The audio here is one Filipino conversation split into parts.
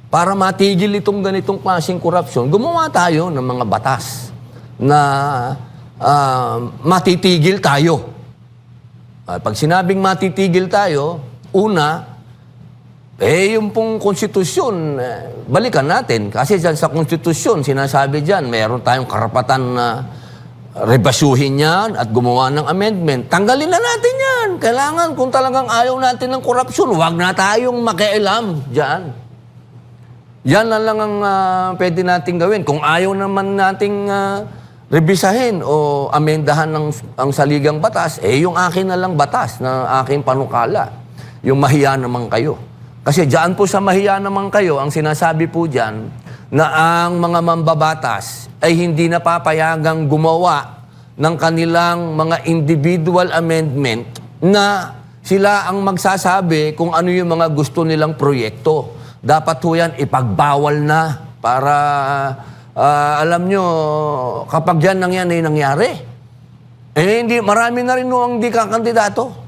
para matigil itong ganitong klaseng korupsyon, gumawa tayo ng mga batas na matitigil tayo. Pag sinabing matitigil tayo, una, yung pong konstitusyon, balikan natin. Kasi dyan sa konstitusyon, sinasabi dyan, meron tayong karapatan na rebasyuhin yan at gumawa ng amendment. Tanggalin na natin yan. Kailangan, kung talagang ayaw natin ng korupsyon, huwag na tayong makialam dyan. Yan na lang ang pwede natin gawin. Kung ayaw naman nating rebisahin o amendahan ang saligang batas, yung akin na lang batas na aking panukala. Yung mahiya naman kayo. Kasi dyan po sa mahiya naman kayo, ang sinasabi po dyan, na ang mga mambabatas ay hindi napapayagang gumawa ng kanilang mga individual amendment na sila ang magsasabi kung ano yung mga gusto nilang proyekto. Dapat po yan ipagbawal na para alam nyo, kapag yan ay nangyari, hindi, marami na rin ang di kakandidato.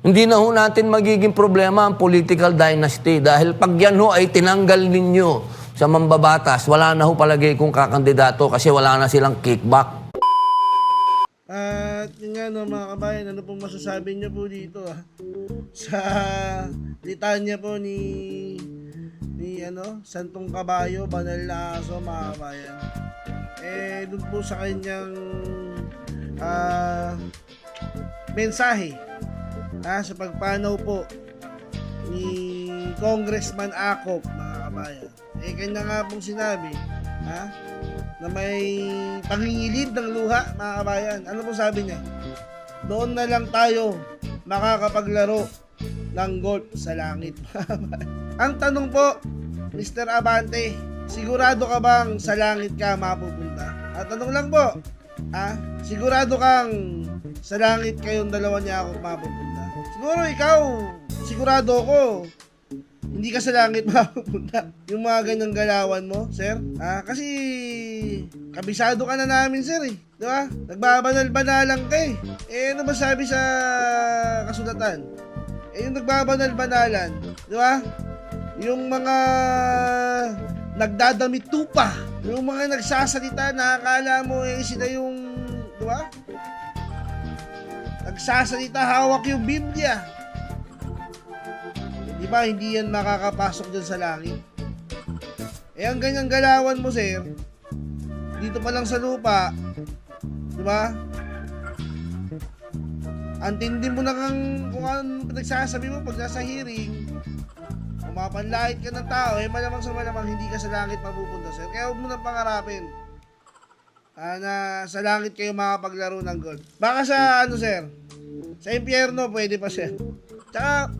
Hindi na ho natin magiging problema ang political dynasty dahil pag yan ho ay tinanggal ninyo sa mambabatas, wala na ho palagi kung kakandidato kasi wala na silang kickback. At yun nga no, mga kabayan, ano pong masasabi niyo po dito sa litanya po ni Santong Kabayo, banal na aso, mga kabayan. Doon po sa kanyang mensahe sa pagpanaw po ni Congressman Acop, mga kabayan. Kanya nga pong sinabi na may pangingilid ng luha, mga kabayan. Ano po sabi niya? Doon na lang tayo makakapaglaro ng golf sa langit. Ang tanong po, Mr. Abante, sigurado ka bang sa langit ka mapupunta? At tanong lang po, sigurado kang sa langit kayong dalawa niya ako mapupunta? Siguro ikaw, sigurado ako, hindi ka sa langit mapupunta. Yung mga ganyang galawan mo, sir. Kasi kabisado ka na namin, sir, eh. Di ba? Nagbabanal-banalan ka, eh. Ano ba sabi sa kasulatan? Yung nagbabanal-banalan, di ba? Yung mga nagdadamit tupa, yung mga nagsasalita na akala mo sila yung, di ba? Nagsasalita, hawak yung Biblia. Di ba, hindi yan makakapasok dyan sa langit. Ang ganyang galawan mo, sir, dito pa lang sa lupa, di ba? Antindi mo na kung ano nagsasabi mo pag nasa hearing, mapanlait ka ng tao, malamang sa malamang hindi ka sa langit mapupunta, sir. Kaya huwag mo nang pangarapin na sa langit kayo makapaglaro ng golf. Baka sa sir, sa impyerno pwede pa, sir. Tsaka,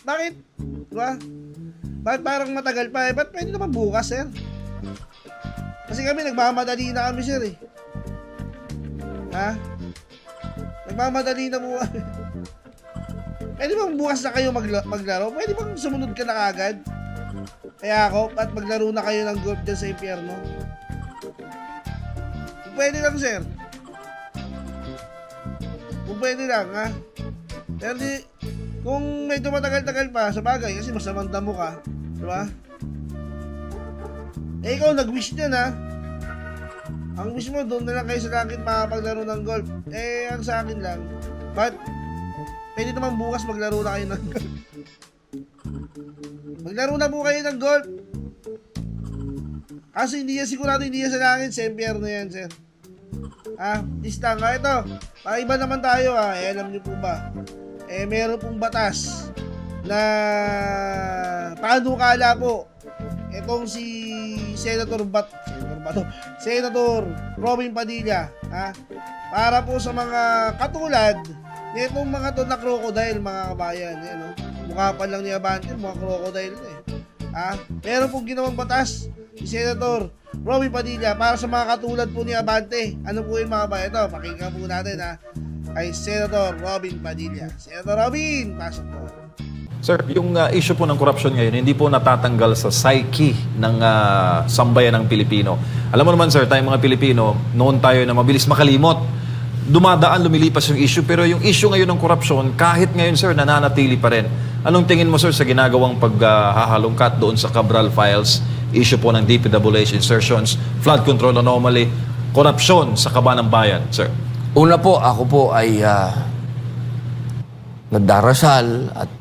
bakit? Diba? Bakit parang matagal pa, ba't pwede naman bukas, sir? Kasi kami, nagmamadali na kami, sir, eh. Nagmamadali na po. Pwede bang bukas na kayo maglaro? Pwede bang sumunod ka na kagad? Kaya ako, at maglaro na kayo ng golf dyan sa impyerno? Kung pwede lang, sir. Kung pwede lang, Pero di, kung medyo matagal-tagal pa, sa bagay, kasi masamang damo ka, diba? Ikaw, nag-wish dyan, Ang wish mo, doon na lang kayo sa langit makapaglaro ng golf. Ang sa akin lang, but pwede naman bukas maglaro na kayo ng golf. Maglaro na po kayo ng golf. Kasi hindi yan sigurado, hindi yan sa langit, sa impyerno yan, sir. Distang ka. Ito, iba naman tayo, alam nyo po ba? Meron pong batas na panukala po. Itong si Senator Robin Padilla, para po sa mga katulad itong mga to na crocodile, mga kabayan. Mukha pa lang ni Abante, mga crocodile na, meron pong ginawang batas si Senator Robin Padilla para sa mga katulad po ni Abante. Ano po yung mga kabayan? Ito, pakinggan po natin, ay Senator Robin Padilla. Senator Robin, pasok po. Sir, yung issue po ng corruption ngayon, hindi po natatanggal sa psyche ng sambayan ng Pilipino. Alam mo naman, sir, tayong mga Pilipino, noon tayo na mabilis makalimot. dumadaan, lumilipas yung issue, pero yung issue ngayon ng korupsyon, kahit ngayon, sir, nananatili pa rin. Anong tingin mo, sir, sa ginagawang paghahalongkat doon sa Cabral Files, issue po ng DPWH insertions, flood control anomaly, korupsyon sa Kaban ng Bayan, sir? Una po, ako po ay nagdarasal at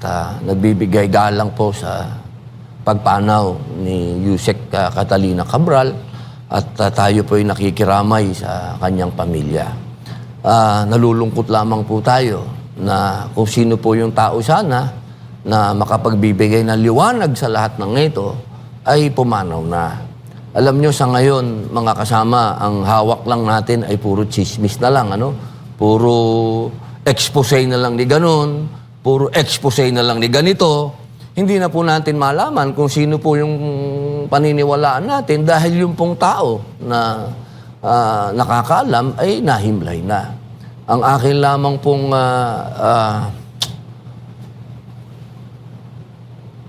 nagbibigay galang po sa pagpanaw ni Yusek Catalina Cabral at tayo po ay nakikiramay sa kanyang pamilya. Nalulungkot lamang po tayo na kung sino po yung tao sana na makapagbibigay ng liwanag sa lahat ng ito ay pumanaw na. Alam nyo, sa ngayon, mga kasama, ang hawak lang natin ay puro chismis na lang, ano? Puro expose na lang ni ganon, puro expose na lang ni ganito. Hindi na po natin malaman kung sino po yung paniniwalaan natin dahil yung pong tao na nakakaalam ay nahimlay na. Ang akin lamang pong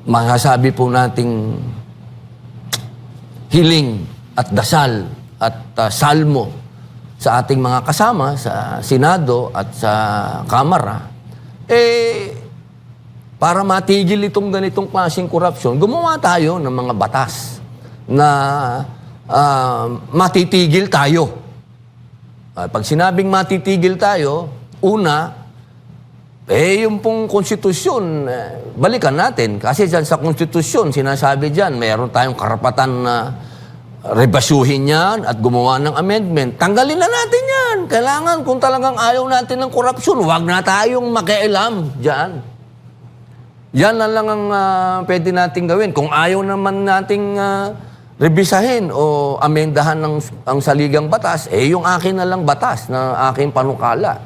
masasabi po nating hiling at dasal at salmo sa ating mga kasama sa Senado at sa Kamara, para matigil itong ganitong klaseng korupsyon, gumawa tayo ng mga batas na matitigil tayo. Pag sinabing matitigil tayo, una, yung pong konstitusyon, balikan natin. Kasi dyan sa konstitusyon, sinasabi dyan, mayroon tayong karapatan na rebasyuhin yan at gumawa ng amendment. Tanggalin na natin yan. Kailangan, kung talagang ayaw natin ng korupsyon, huwag na tayong makialam dyan. Yan na lang ang pwede natin gawin. Kung ayaw naman nating rebisahin o amendahan ang saligang batas, yung akin na lang batas na aking panukala.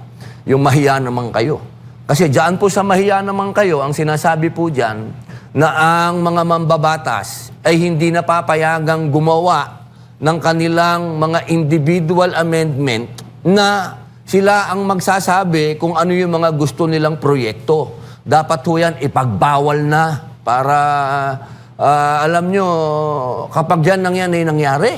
Yung mahiya naman kayo. Kasi dyan po sa mahiya naman kayo, ang sinasabi po dyan, na ang mga mambabatas ay hindi napapayagang gumawa ng kanilang mga individual amendment na sila ang magsasabi kung ano yung mga gusto nilang proyekto. Dapat po yan ipagbawal na para alam nyo, kapag yan nangyari.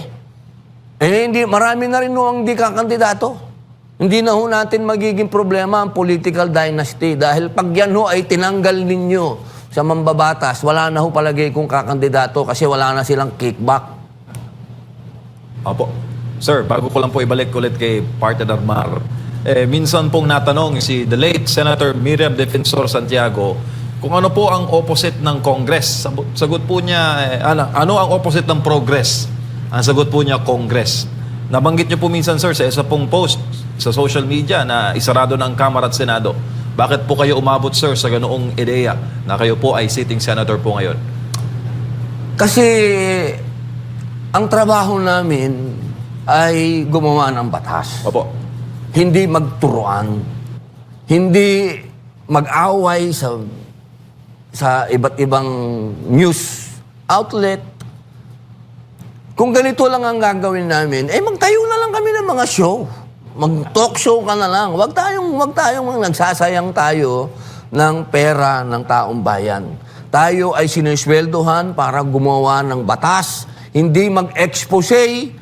Hindi, marami na rin ang di kakandidato. Hindi na ho natin magiging problema ang political dynasty dahil pag yan ho ay tinanggal ninyo sa mambabatas, wala na ho palagay kung kakandidato kasi wala na silang kickback. Opo. Sir, bago ko lang po ibalik ulit kay Partner Mar, minsan pong natanong si the late Senator Miriam Defensor Santiago kung ano po ang opposite ng Congress. Sagot po niya, ano ang opposite ng progress? Ang sagot po niya, Congress. Nabanggit niyo po minsan, sir, sa isa pong post sa social media na isarado ng Kamara at Senado. Bakit po kayo umabot, sir, sa ganoong ideya na kayo po ay sitting senator po ngayon? Kasi ang trabaho namin ay gumawa ng batas. Opo. Hindi magturuan. Hindi mag-away sa iba't ibang news outlet. Kung ganito lang ang gagawin namin, magtayo na lang kami ng mga show. Mag-talk show ka na lang. Wag tayong nagsasayang tayo ng pera ng taong bayan. Tayo ay sinisweldohan para gumawa ng batas. Hindi mag-expose.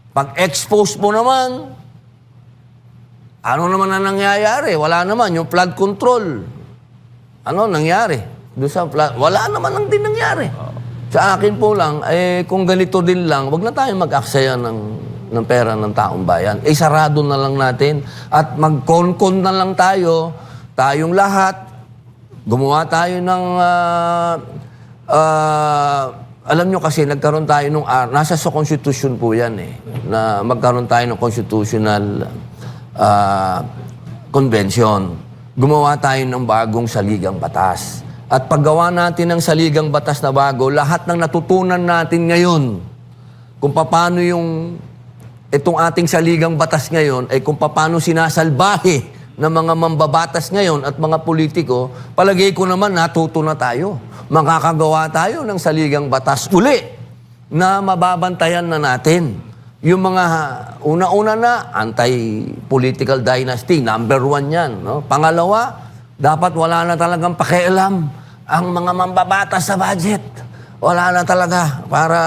Pag-expose mo naman, ano naman ang nangyayari? Wala naman. Yung flood control, ano nangyari? Doon sa flood, wala naman ang din nangyari. Sa akin po lang, kung ganito din lang, wag na tayong mag-aksaya ng pera ng taong bayan. Sarado na lang natin at mag-con-con na lang tayo. Tayong lahat, gumawa tayo ng... alam nyo kasi, nagkaroon tayo nung... nasa sa konstitusyon po yan na magkaroon tayo ng constitutional convention. Gumawa tayo ng bagong saligang batas. At paggawa natin ng saligang batas na bago, lahat ng natutunan natin ngayon, kung paano itong ating saligang batas ngayon, ay kung paano sinasalbahe ng mga mambabatas ngayon at mga politiko, palagay ko naman natuto na tayo. Makakagawa tayo ng saligang batas uli na mababantayan na natin. Yung mga una-una na, anti-political dynasty, number 1 yan. No? Pangalawa, dapat wala na talagang pakialam ang mga mambabatas sa budget. Wala na talaga para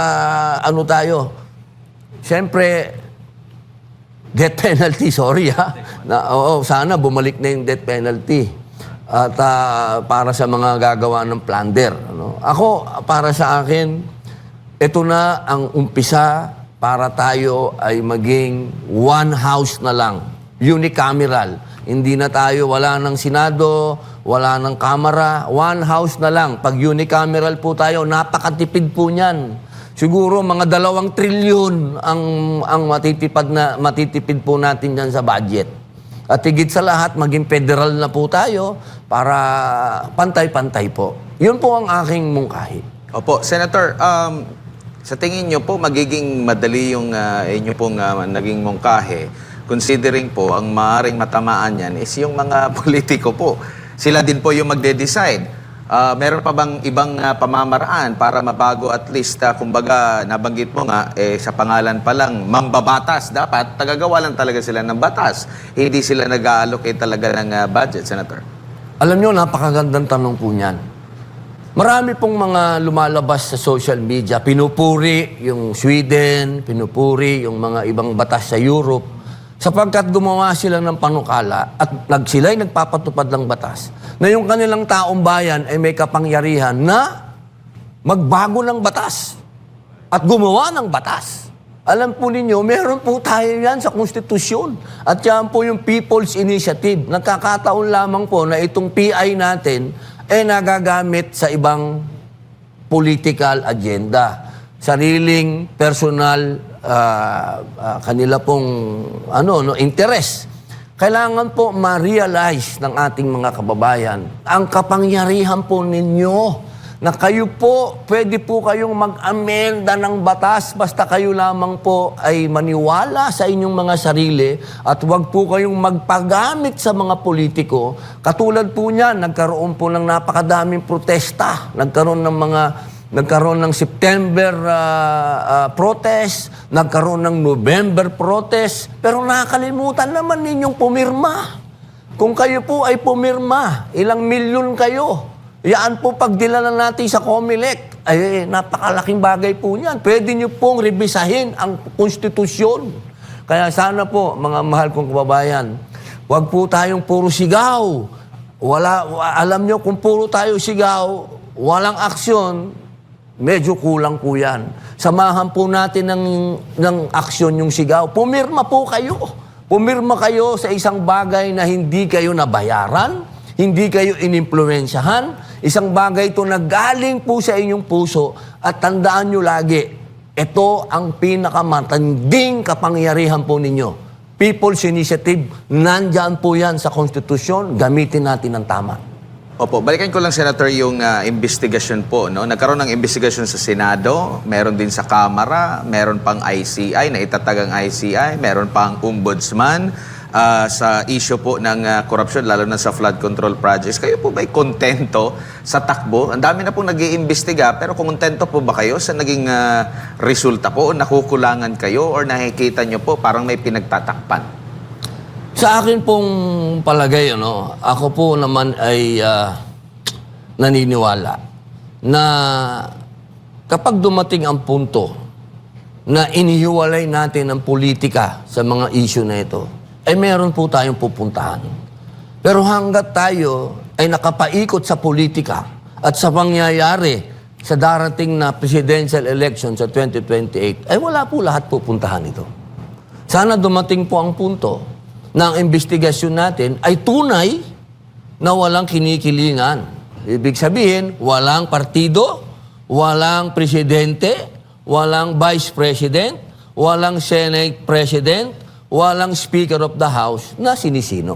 ano tayo. Siyempre, death penalty, sorry ha. Oo, sana bumalik na yung death penalty. At para sa mga gagawa ng plunder. Ano? Ako, para sa akin, ito na ang umpisa para tayo ay maging one house na lang. Unicameral. Hindi na tayo, wala ng Senado, wala ng Kamara. One house na lang. Pag unicameral po tayo, napakatipid po niyan. Siguro mga 2 trilyon ang matitipid po natin dyan sa budget. At higit sa lahat, maging federal na po tayo para pantay-pantay po. Yun po ang aking mungkahi. Opo, Senator, sa tingin nyo po, magiging madali yung inyo pong naging mungkahe, considering po, ang maaaring matamaan yan is yung mga politiko po. Sila din po yung magde-decide. Meron pa bang ibang pamamaraan para mabago at least, kumbaga, nabanggit mo nga, sa pangalan pa lang, mambabatas. Dapat, tagagawa lang talaga sila ng batas. Hindi sila nag-allocate talaga ng budget, Senator. Alam nyo, napakagandang tanong po niyan. Marami pong mga lumalabas sa social media, pinupuri yung Sweden, pinupuri yung mga ibang batas sa Europe, sapagkat gumawa sila ng panukala at sila'y nagpapatupad ng batas na yung kanilang taong bayan ay may kapangyarihan na magbago ng batas at gumawa ng batas. Alam po ninyo, meron po tayo yan sa konstitusyon. At yan po yung People's Initiative. Nagkakataon lamang po na itong PI natin ay nagagamit sa ibang political agenda. Sariling personal kanila pong interest. Kailangan po ma-realize ng ating mga kababayan ang kapangyarihan po ninyo na kayo po, pwede po kayong mag-amenda ng batas basta kayo lamang po ay maniwala sa inyong mga sarili at huwag po kayong magpagamit sa mga politiko. Katulad po niyan, nagkaroon po ng napakadaming protesta, nagkaroon ng September protest, nagkaroon ng November protest, pero nakakalimutan naman ninyong pumirma. Kung kayo po ay pumirma, ilang milyon kayo, yan po pagdilala natin sa COMELEC, ay napakalaking bagay po niyan. Pwede nyo pong rebisahin ang konstitusyon. Kaya sana po, mga mahal kong kababayan, huwag po tayong puro sigaw. Alam nyo, kung puro tayo sigaw, walang aksyon, medyo kulang po yan. Samahan po natin ng aksyon yung sigaw. Pumirma po kayo. Pumirma kayo sa isang bagay na hindi kayo nabayaran, hindi kayo inimpluwensyahan. Isang bagay ito na galing po sa inyong puso at tandaan nyo lagi, ito ang pinakamatanding kapangyarihan po ninyo. People's Initiative, nandyan po yan sa konstitusyon, gamitin natin ng tama. Opo, balikan ko lang, Senator, yung investigasyon po. No? Nagkaroon ng investigasyon sa Senado, meron din sa Kamara, meron pang ICI, na itatag ang ICI, meron pang Ombudsman sa issue po ng korupsyon, lalo na sa flood control projects. Kayo po ba'y kontento sa takbo? Ang dami na pong nag-iimbestiga, pero kontento po ba kayo sa naging resulta po? O nakukulangan kayo or nakikita nyo po parang may pinagtatakpan? Sa akin pong palagay, ako po naman ay naniniwala na kapag dumating ang punto na inihiwalay natin ang politika sa mga issue na ito, ay meron po tayong pupuntahan. Pero hanggat tayo ay nakapaikot sa politika at sa pangyayari sa darating na presidential election sa 2028, ay wala po lahat pupuntahan ito. Sana dumating po ang punto na ang investigasyon natin ay tunay na walang kinikilingan. Ibig sabihin, walang partido, walang presidente, walang vice president, walang senate president, walang speaker of the house na sinisino.